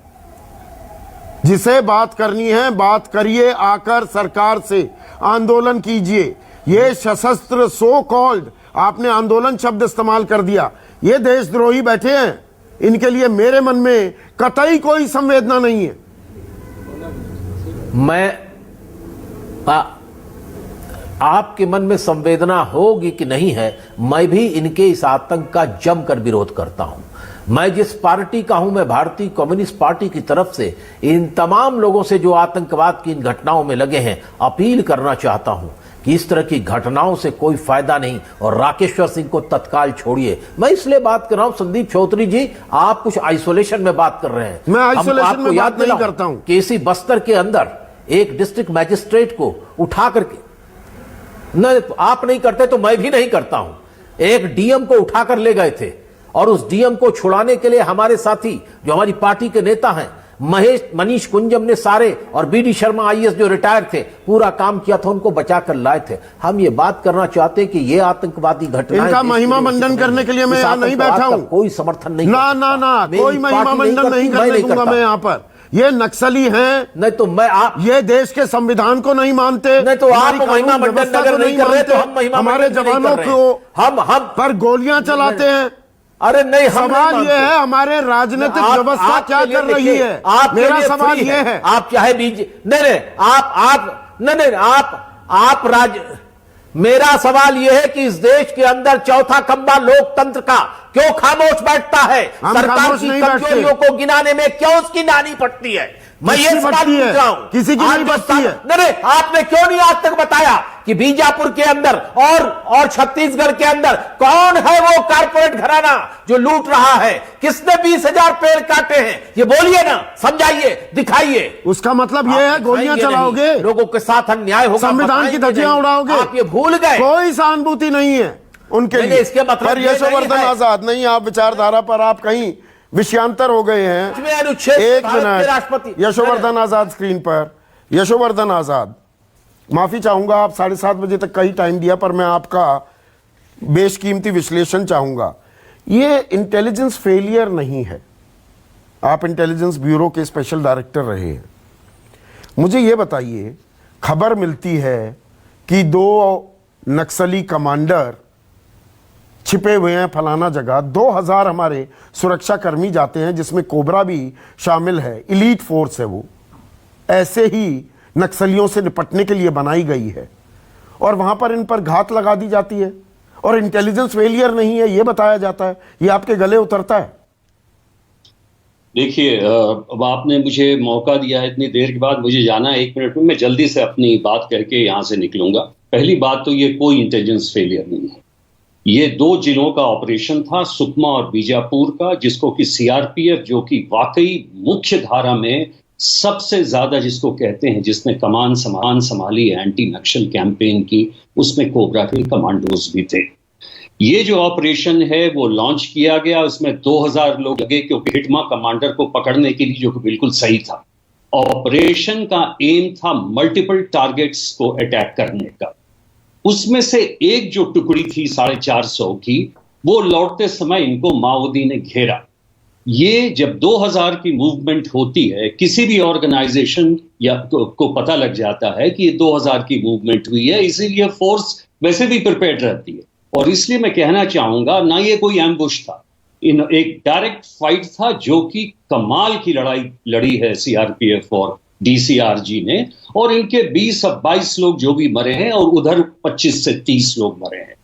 जिसे बात करनी है बात करिए, आकर सरकार से आंदोलन कीजिए। ये सशस्त्र सो कॉल्ड, आपने आंदोलन शब्द इस्तेमाल कर दिया, ये देशद्रोही बैठे हैं, इनके लिए मेरे मन में कतई कोई संवेदना नहीं है। आपके मन में संवेदना होगी कि नहीं है, मैं भी इनके इस आतंक का जमकर विरोध करता हूं। मैं जिस पार्टी का हूं, मैं भारतीय कम्युनिस्ट पार्टी की तरफ से इन तमाम लोगों से जो आतंकवाद की इन घटनाओं में लगे हैं अपील करना चाहता हूं कि इस तरह की घटनाओं से कोई फायदा नहीं और राकेश्वर सिंह को तत्काल छोड़िए। मैं इसलिए बात कर रहा हूं संदीप चौधरी जी, आप कुछ आइसोलेशन में बात कर रहे हैं। मैं आइसोलेशन में बात नहीं करता हूं कि इसी बस्तर के अंदर एक डिस्ट्रिक्ट मैजिस्ट्रेट को उठा करके, न आप नहीं करते तो मैं भी नहीं करता हूं, एक डीएम को उठाकर ले गए थे और उस डीएम को छुड़ाने के लिए हमारे साथी जो हमारी पार्टी के नेता हैं मनीष कुंजम ने सारे, और बीडी शर्मा आईएएस जो रिटायर थे, पूरा काम किया था, उनको बचाकर लाए थे। हम ये बात करना चाहते हैं कि ये आतंकवादी घटना, इनका महिमा मंडन करने के लिए मैं यहाँ नहीं बैठा हूँ, कोई समर्थन नहीं, ना कोई महिमा मंडन नहीं करने दूंगा मैं यहाँ पर। ये नक्सली हैं, नहीं तो ये देश के संविधान को नहीं मानते, नहीं तो आप महिमा मंडन अगर नहीं कर रहे तो हम महिमा, हमारे जवानों को हम पर गोलियां चलाते हैं। अरे नहीं, सवाल ये है हमारे राजनीतिक व्यवस्था क्या कर रही है, मेरा सवाल ये है। आप चाहे मेरा सवाल यह है कि इस देश के अंदर चौथा खंबा लोकतंत्र का क्यों खामोश बैठता है? सरकार की कमजोरियों को गिनाने में क्यों उसकी नानी पड़ती है? मैं ये सवाल पूछ रहा हूं। किसी की नहीं पड़ती है। नहीं, आपने क्यों नहीं आज तक बताया कि बीजापुर के अंदर और छत्तीसगढ़ के अंदर कौन है वो कारपोरेट घराना जो लूट रहा है? किसने 20,000 पेड़ काटे हैं? ये बोलिए ना, समझाइए, दिखाइए। उसका मतलब ये है गोलियां चलाओगे, लोगों के साथ अन्याय होगा, संविधान की धज्जियां उड़ाओगे, आप ये भूल गए। कोई सहानुभूति नहीं है उनके लिए। इसके मतलब यशोवर्धन आजाद नहीं, आप विचारधारा पर आप कहीं विषयांतर हो गए हैं। एक मिनट, यशोवर्धन आजाद स्क्रीन पर, यशोवर्धन आजाद, माफी चाहूंगा, आप 7:30 बजे तक का ही टाइम दिया, पर मैं आपका बेशकीमती विश्लेषण चाहूंगा। ये इंटेलिजेंस फेलियर नहीं है, आप इंटेलिजेंस ब्यूरो के स्पेशल डायरेक्टर रहे हैं। मुझे ये बताइए, खबर मिलती है कि 2 नक्सली कमांडर छिपे हुए हैं फलाना जगह, 2000 हमारे सुरक्षा कर्मी जाते हैं जिसमें कोबरा भी शामिल है, इलीट फोर्स है वो, ऐसे ही नक्सलियों से निपटने के लिए बनाई गई है, और वहां पर इन पर घात लगा दी जाती है और इंटेलिजेंस फेलियर नहीं है ये बताया जाता है। ये आपके गले उतरता है? देखिए, अब आपने मुझे मौका दिया है इतनी देर के बाद, मुझे जाना है 1 मिनट में, मैं जल्दी से अपनी बात करके यहां से निकलूंगा। पहली बात तो ये कोई इंटेलिजेंस फेलियर नहीं है, ये 2 जिलों का ऑपरेशन था, सुकमा और बीजापुर का, जिसको कि सीआरपीएफ, जो कि वाकई मुख्य धारा में सबसे ज्यादा जिसको कहते हैं, जिसने कमान संभाली एंटी नक्सल कैंपेन की, उसमें कोबरा के कमांडोज भी थे। ये जो ऑपरेशन है वो लॉन्च किया गया, उसमें 2000 लोग लगे क्योंकि हिटमा कमांडर को पकड़ने के लिए, जो कि बिल्कुल सही था। ऑपरेशन का एम था मल्टीपल टारगेट्स को अटैक करने का। उसमें से एक जो टुकड़ी थी 450 की, वो लौटते समय इनको माओवादी ने घेरा। ये जब 2000 की मूवमेंट होती है, किसी भी ऑर्गेनाइजेशन या को पता लग जाता है कि ये 2000 की मूवमेंट हुई है, इसीलिए फोर्स वैसे भी प्रिपेयर्ड रहती है। और इसलिए मैं कहना चाहूंगा, ना ये कोई एम्बुश था, एक डायरेक्ट फाइट था जो कि कमाल की लड़ाई लड़ी है सीआरपीएफ और डीसीआरजी ने, और इनके 20-22 लोग जो भी मरे हैं और उधर 25 से 30 लोग मरे हैं।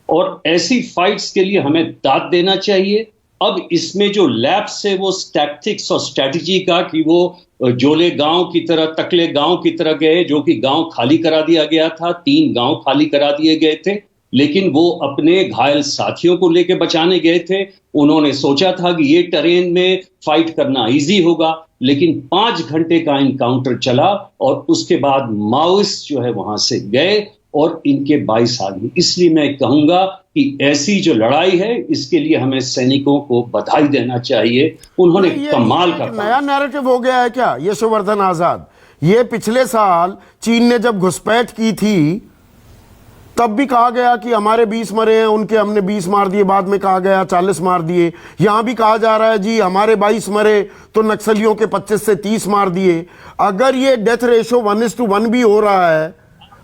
और ऐसी फाइट्स के लिए हमें दाद देना चाहिए। अब इसमें जो लैप्स है वो टैक्टिक्स और स्ट्रैटेजी का, कि वो जोले गांव की तरह, तकले गांव की तरह गए, जो कि गांव खाली करा दिया गया था। 3 गांव खाली करा दिए गए थे, लेकिन वो अपने घायल साथियों को लेकर बचाने गए थे। उन्होंने सोचा था कि ये टेरेन में फाइट करना इजी होगा, लेकिन 5 घंटे का इनकाउंटर चला और उसके बाद माओइस्ट जो है वहां से गए और इनके 22 आदमी। इसलिए मैं कहूंगा कि ऐसी जो लड़ाई है, इसके लिए हमें सैनिकों को बधाई देना चाहिए। उन्होंने कमाल का नया नैरेटिव हो गया है क्या यशोवर्धन आजाद? ये पिछले साल चीन ने जब घुसपैठ की थी तब भी कहा गया कि हमारे 20 मरे हैं, उनके हमने 20 मार दिए। बाद में कहा गया 40 मार दिए। यहां भी कहा जा रहा है जी हमारे 22 मरे तो नक्सलियों के 25 से 30 मार दिए। अगर ये डेथ रेशो 1:1 भी हो रहा है,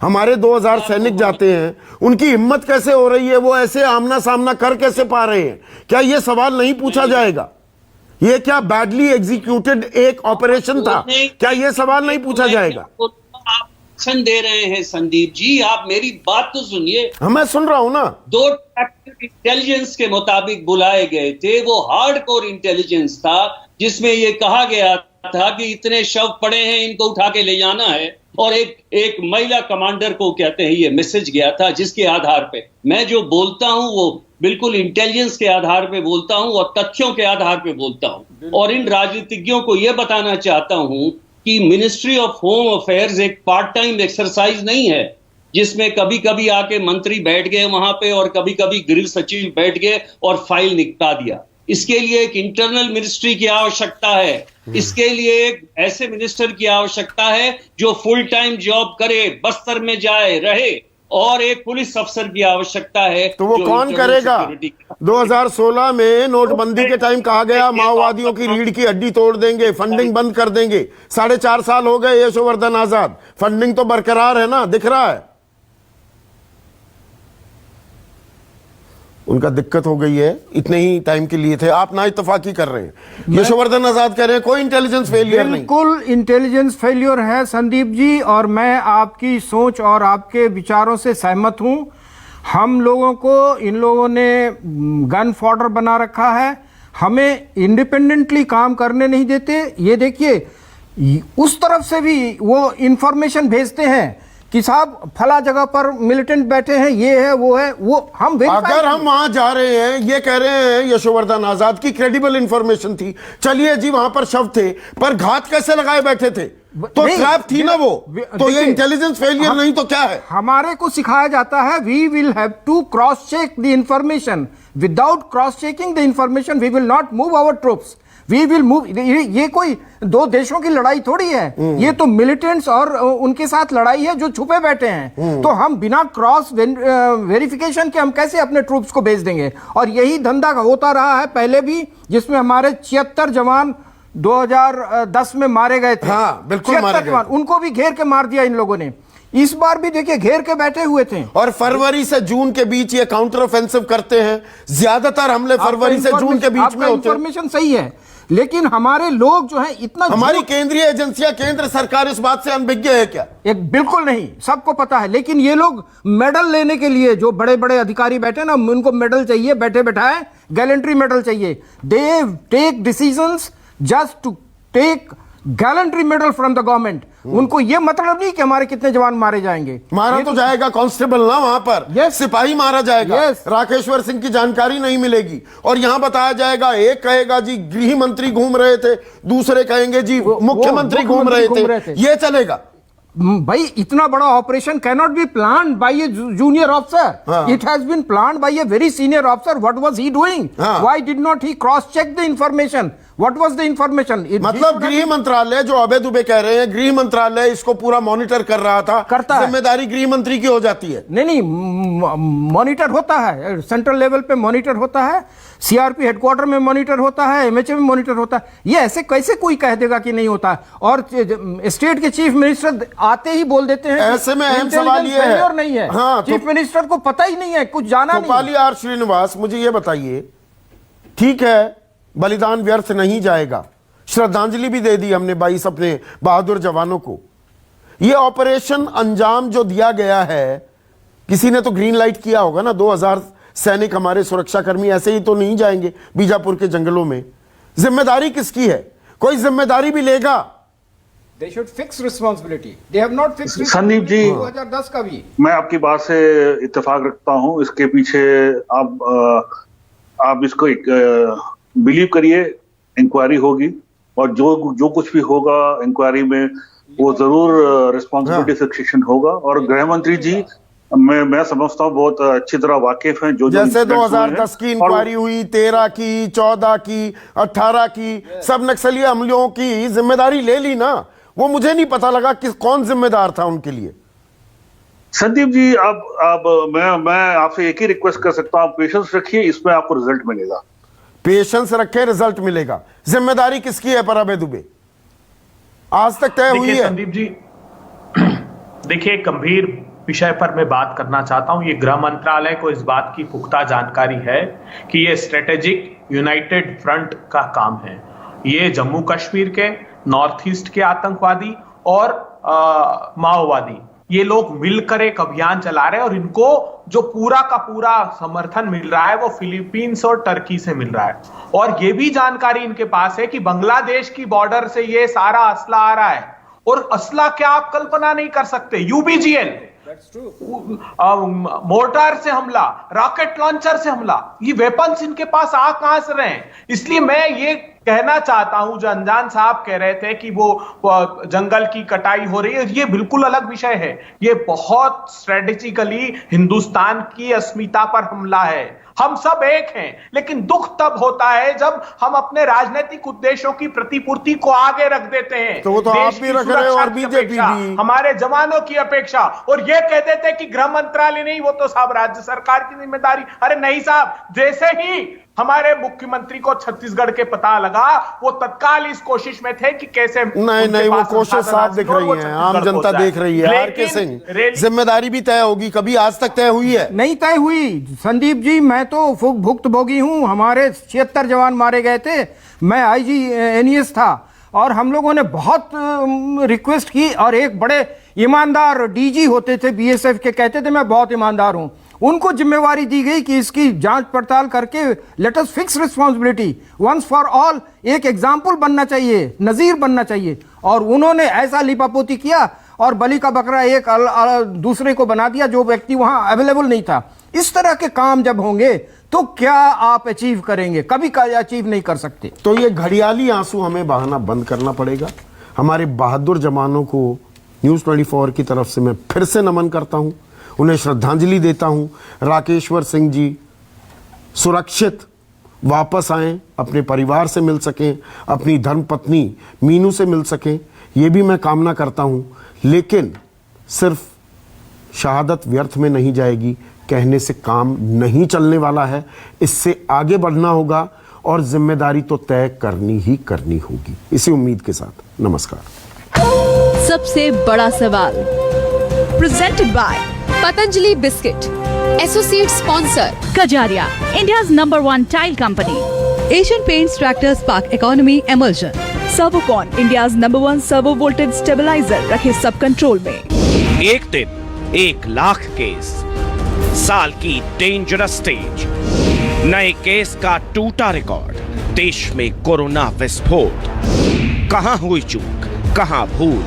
हमारे 2000 सैनिक जाते हैं, उनकी हिम्मत कैसे हो रही है? वो ऐसे आमना सामना कर कैसे पा रहे हैं? क्या ये सवाल नहीं पूछा जाएगा? ये क्या बैडली एग्जीक्यूटेड एक ऑपरेशन था? क्या ये सवाल नहीं पूछा जाएगा? दे रहे हैं संदीप जी, आप मेरी बात तो सुनिए। मैं सुन रहा हूं ना। 2 इंटेलिजेंस के मुताबिक बुलाए गए थे। वो हार्डकोर इंटेलिजेंस था जिसमें ये कहा गया था कि इतने शव पड़े हैं, इनको उठा के ले जाना है। और एक महिला कमांडर को कहते हैं ये मैसेज गया था, जिसके आधार पे मैं जो बोलता हूं वो बिल्कुल इंटेलिजेंस के आधार पे बोलता हूं और तथ्यों के आधार पे बोलता हूं। और इन राजनीतिज्ञों को यह बताना चाहता हूं कि मिनिस्ट्री ऑफ होम अफेयर्स एक पार्ट टाइम एक्सरसाइज नहीं है, जिसमें कभी कभी आके मंत्री बैठ गए वहां पे और कभी कभी गृह सचिव बैठ गए और फाइल निपटा दिया। इसके लिए एक इंटरनल मिनिस्ट्री की आवश्यकता है। इसके लिए एक ऐसे मिनिस्टर की आवश्यकता है जो फुल टाइम जॉब करे, बस्तर में जाए रहे, और एक पुलिस अफसर की आवश्यकता है। तो वो कौन करेगा? 2016 में नोटबंदी के टाइम कहा गया माओवादियों की रीढ़ की हड्डी तोड़ देंगे, फंडिंग बंद कर देंगे। 4.5 साल हो गए यशोवर्धन आजाद, फंडिंग तो बरकरार है ना, दिख रहा है। उनका दिक्कत हो गई है, इतने ही टाइम के लिए थे। आप ना इत्तेफाकी कर रहे हैं। यशोवर्धन आजाद कह रहे हैं कोई इंटेलिजेंस फेलियर नहीं। बिल्कुल इंटेलिजेंस फेलियर है संदीप जी, और मैं आपकी सोच और आपके विचारों से सहमत हूं। हम लोगों को इन लोगों ने गन फॉडर बना रखा है, हमें इंडिपेंडेंटली काम करने नहीं देते। ये देखिए उस तरफ से भी वो इंफॉर्मेशन भेजते हैं कि साहब फला जगह पर मिलिटेंट बैठे हैं, ये है वो है, वो हम अगर हम वहां जा रहे हैं, ये कह रहे हैं यशोवर्धन आजाद की क्रेडिबल इंफॉर्मेशन थी, चलिए जी वहां पर शव थे, पर घात कैसे लगाए बैठे थे? तो ट्रैप थी ना वो। तो ये इंटेलिजेंस फेलियर नहीं तो क्या है? हमारे को सिखाया जाता है we will have to cross check the information, without cross checking the information we will not move our troops, we will move. ये कोई 2 देशों की लड़ाई थोड़ी है, ये तो मिलिटेंट्स और उनके साथ लड़ाई है जो छुपे बैठे हैं। तो हम बिना क्रॉस वेरिफिकेशन के हम कैसे अपने ट्रूप्स को भेज देंगे? और यही धंधा होता रहा है पहले भी, जिसमें हमारे 76 जवान 2010 में मारे गए थे। हाँ, बिल्कुल मारे गए थे। उनको भी घेर के मार दिया इन लोगों ने। इस बार भी देखिए घेर के बैठे हुए थे। और फरवरी से जून के बीच ये काउंटर ऑफेंसिव करते हैं। ज्यादातर हमले फरवरी से जून के बीच में होते हैं। इंफॉर्मेशन सही है, लेकिन हमारे लोग जो हैं इतना, हमारी केंद्रीय एजेंसियां, केंद्र सरकार इस बात से अनभिज्ञ है क्या? एक बिल्कुल नहीं, सबको पता है। लेकिन ये लोग मेडल लेने के लिए, जो बड़े बड़े अधिकारी बैठे ना, उनको मेडल चाहिए, बैठे बैठाए गैलेंट्री मेडल चाहिए। They take decisions just to take gallantry medal from the government. उनको यह मतलब नहीं कि हमारे कितने जवान मारे जाएंगे। मारा तो जाएगा कांस्टेबल ना वहां पर, सिपाही मारा जाएगा। राकेश्वर सिंह की जानकारी नहीं मिलेगी और यहां बताया जाएगा, एक कहेगा जी गृह मंत्री घूम रहे थे, दूसरे कहेंगे जी मुख्यमंत्री घूम रहे थे। ये चलेगा। भाई इतना बड़ा operation cannot be plan by a junior officer, it has been plan by a very senior officer. What was he doing? Why did not he cross check the information? What was the information? मतलब गृह मंत्रालय, जो अभय दुबे कह रहे हैं, गृह मंत्रालय इसको पूरा मॉनिटर कर रहा था, करता है. जिम्मेदारी गृह मंत्री की हो जाती है. नहीं, मॉनिटर होता है, सेंट्रल लेवल पे मॉनिटर होता है, सीआरपी हेडक्वार्टर में मॉनिटर होता है, एमएचए में मॉनिटर होता है. ये ऐसे कैसे कोई कह देगा कि नहीं होता? और स्टेट के चीफ मिनिस्टर आते ही बोल देते हैं. ऐसे में अहम सवाल ये है, और नहीं है, चीफ मिनिस्टर को पता ही नहीं है, कुछ जाना नहीं. गोपाली आर श्रीनिवास, मुझे ये बताइए, ठीक है बलिदान व्यर्थ नहीं जाएगा, श्रद्धांजलि भी दे दी हमने 22 अपने बहादुर जवानों को. ये ऑपरेशन अंजाम जो दिया गया है, किसी ने तो ग्रीन लाइट किया होगा ना. 2000 सैनिक हमारे सुरक्षाकर्मी ऐसे ही तो नहीं जाएंगे बीजापुर के जंगलों में. जिम्मेदारी किसकी है? कोई जिम्मेदारी भी लेगा. They should fix responsibility. They have not fixed Sandeep ji, 2010 का भी. मैं आपकी बात से इत्तेफाक रखता हूं. इसके पीछे आप इसको बिलीव करिए, इंक्वायरी होगी और जो कुछ भी होगा इंक्वायरी में वो जरूर रिस्पॉन्सिबिलिटी सक्सेशन होगा. और गृह मंत्री जी मैं समझता हूँ बहुत अच्छी तरह वाकिफ हैं. जो जैसे 2010 की इंक्वायरी हुई, 13 की, 14 की, 18 की, सब नक्सली हमलों की जिम्मेदारी ले ली ना. वो मुझे नहीं पता लगा कि कौन जिम्मेदार था उनके लिए. संदीप जी, अब मैं आपसे एक ही रिक्वेस्ट कर सकता हूँ, आप पेशेंस रखिए, इसमें आपको रिजल्ट मिलेगा. पेशेंस रखे, रिजल्ट मिलेगा. जिम्मेदारी किसकी है पर अभय दुबे? आज तक तय हुई है? संदीप जी, देखिए गंभीर विषय पर मैं बात करना चाहता हूं. ये गृह मंत्रालय को इस बात की पुख्ता जानकारी है कि ये स्ट्रेटेजिक यूनाइटेड फ्रंट का काम है. ये जम्मू कश्मीर के नॉर्थ ईस्ट के आतंकवादी और माओवादी, ये लोग मिलकर एक अभियान चला रहे हैं और इनको जो पूरा का पूरा समर्थन मिल रहा है वो फिलीपींस और टर्की से मिल रहा है. और ये भी जानकारी इनके पास है कि बांग्लादेश की बॉर्डर से ये सारा असला आ रहा है. और असला क्या आप कल्पना नहीं कर सकते, यूबीजीएल, मोर्टार से हमला, रॉकेट लॉन्चर से हमला, ये वेपन्स इनके पास आ कहां से रहे हैं. इसलिए मैं ये कहना चाहता हूं, जो अनजान साहब कह रहे थे कि वो जंगल की कटाई हो रही है, ये बिल्कुल अलग विषय है. ये बहुत स्ट्रेटेजिकली हिंदुस्तान की अस्मिता पर हमला है. हम सब एक हैं, लेकिन दुख तब होता है जब हम अपने राजनीतिक उद्देश्यों की प्रतिपूर्ति को आगे रख देते हैं. तो वो तो आप भी रख रहे हो और बीजेपी भी, हमारे जवानों की अपेक्षा, और ये कह देते हैं कि गृह मंत्रालय नहीं, वो तो साहब राज्य सरकार की जिम्मेदारी. अरे नहीं साहब, जैसे ही हमारे मुख्यमंत्री को छत्तीसगढ़ के पता लगा, वो तत्काल इस कोशिश में थे कि कैसे नहीं वो कोशिश साफ दिख रही है, आम जनता देख रही है. आर.के. सिंह, जिम्मेदारी भी तय होगी, कभी आज तक तय हुई है? नहीं तय हुई संदीप जी. मैं तो भुक्तभोगी हूं. हमारे 76 जवान मारे गए थे. मैं आईजी एनएस था और हम लोगों ने बहुत रिक्वेस्ट की और एक बड़े ईमानदार डीजी होते थे बीएसएफ के, कहते थे मैं बहुत ईमानदार हूं. उनको जिम्मेवारी दी गई कि इसकी जांच पड़ताल करके let us fix responsibility once for all. एक एग्जाम्पल बनना चाहिए, नजीर बनना चाहिए. और उन्होंने ऐसा लिपापोती किया और बलि का बकरा एक दूसरे को बना दिया जो व्यक्ति वहां अवेलेबल नहीं था. इस तरह के काम जब होंगे तो क्या आप अचीव करेंगे? कभी अचीव नहीं कर सकते. तो ये घड़ियाली आंसू हमें बहाना बंद करना पड़ेगा. हमारे बहादुर जवानों को न्यूज़ 24 की तरफ से मैं फिर से नमन करता हूं, उन्हें श्रद्धांजलि देता हूं. राकेश्वर सिंह जी सुरक्षित वापस आएं, अपने परिवार से मिल सकें, अपनी धर्मपत्नी मीनू से मिल सकें, ये भी मैं कामना करता हूं. लेकिन सिर्फ शहादत व्यर्थ में नहीं जाएगी, कहने से काम नहीं चलने वाला है. इससे आगे बढ़ना होगा और जिम्मेदारी तो तय करनी ही करनी होगी. इसी उम्मीद के साथ नमस्कार. सबसे बड़ा सवाल presented by Patanjali biscuit, associate sponsor Kajaria, India's number 1 tile company, Asian Paints, tractors, Spark Economy, emulsion, Servokon, India's number 1 servo voltage stabiliser, रखे सब कंट्रोल में. एक दिन 1 लाख केस, साल की डेंजरस स्टेज, नए केस का टूटा रिकॉर्ड, देश में कोरोना विस्फोट. कहां हुई चूक, कहां भूल,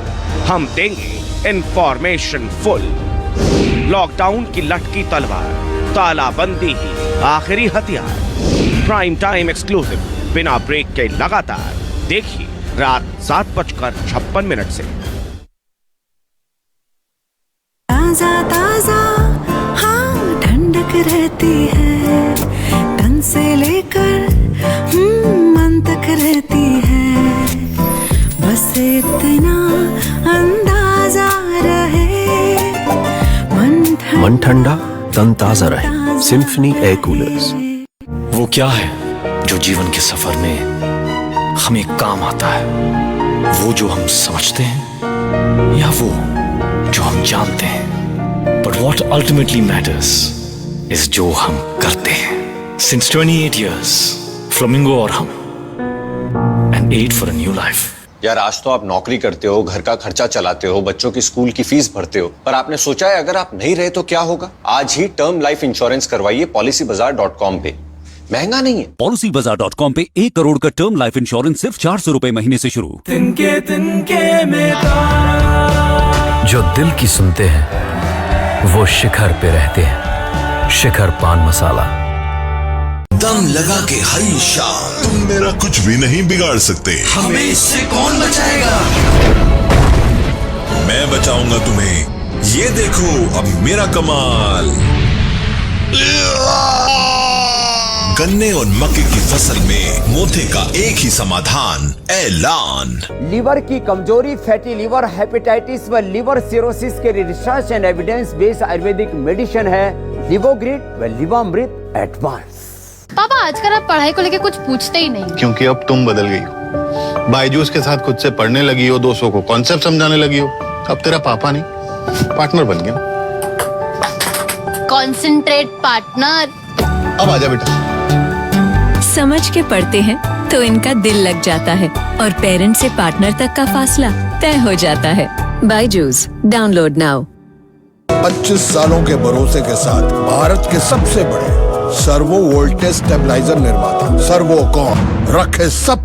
हम देंगे इंफॉर्मेशन फुल. लॉकडाउन की लटकी तलवार, तालाबंदी ही आखिरी हथियार. प्राइम टाइम एक्सक्लूसिव, बिना ब्रेक के लगातार देखिए रात 7:56 से. ताजा ताजा हाँ ठंडक रहती है, तन से लेकर मन तक रहती है, बस इतना अंदाजा रहे मन ठंडा तन ताजा रहे। Symphony air coolers. वो क्या है जो जीवन के सफर में हमें काम आता है? वो जो हम समझते हैं या वो जो हम जानते हैं? But what ultimately matters is जो हम करते हैं। Since 28 years, Flamingo और हम, an aid for a new life। यार आज तो आप नौकरी करते हो, घर का खर्चा चलाते हो, बच्चों की स्कूल की फीस भरते हो, पर आपने सोचा है अगर आप नहीं रहे तो क्या होगा? आज ही टर्म लाइफ इंश्योरेंस करवाइए policybazaar.com पे। महंगा नहीं है। policybazaar.com पे 1 करोड़ का टर्म लाइफ इंश्योरेंस सिर्फ 400 रुपए महीने से शुरू। तिनके में जो दिल की सुनते हैं वो शिखर पे रहते हैं। शिखर पान मसाला। दम लगा के हरी शाम, तुम मेरा कुछ भी नहीं बिगाड़ सकते। हमें इससे कौन बचाएगा? मैं बचाऊंगा तुम्हें। ये देखो अब मेरा कमाल। गन्ने और मक्के की फसल में मोथे का एक ही समाधान, एलान। लीवर की कमजोरी, फैटी लीवर, हेपेटाइटिस व लीवर सिरोसिस के research and evidence based Ayurvedic medicine है लिवोग्रिड व लिवामृत एडवांस। पापा आजकल आप पढ़ाई को लेके कुछ पूछते ही नहीं। क्योंकि अब तुम बदल गई हो। बायजूस के साथ खुद से पढ़ने लगी हो, दोस्तों को कॉन्सेप्ट समझाने लगी हो। अब तेरा पापा नहीं पार्टनर बन गया। Concentrate partner. अब आजा बेटा। समझ के पढ़ते हैं तो इनका दिल लग जाता है और पेरेंट से पार्टनर तक का फासला तय हो जाता है। Byju's download now. 25 सालों के भरोसे के साथ भारत के सबसे बड़े सर्वो वोल्टेज स्टेबलाइजर निर्माता सर्वोकॉम रखे सब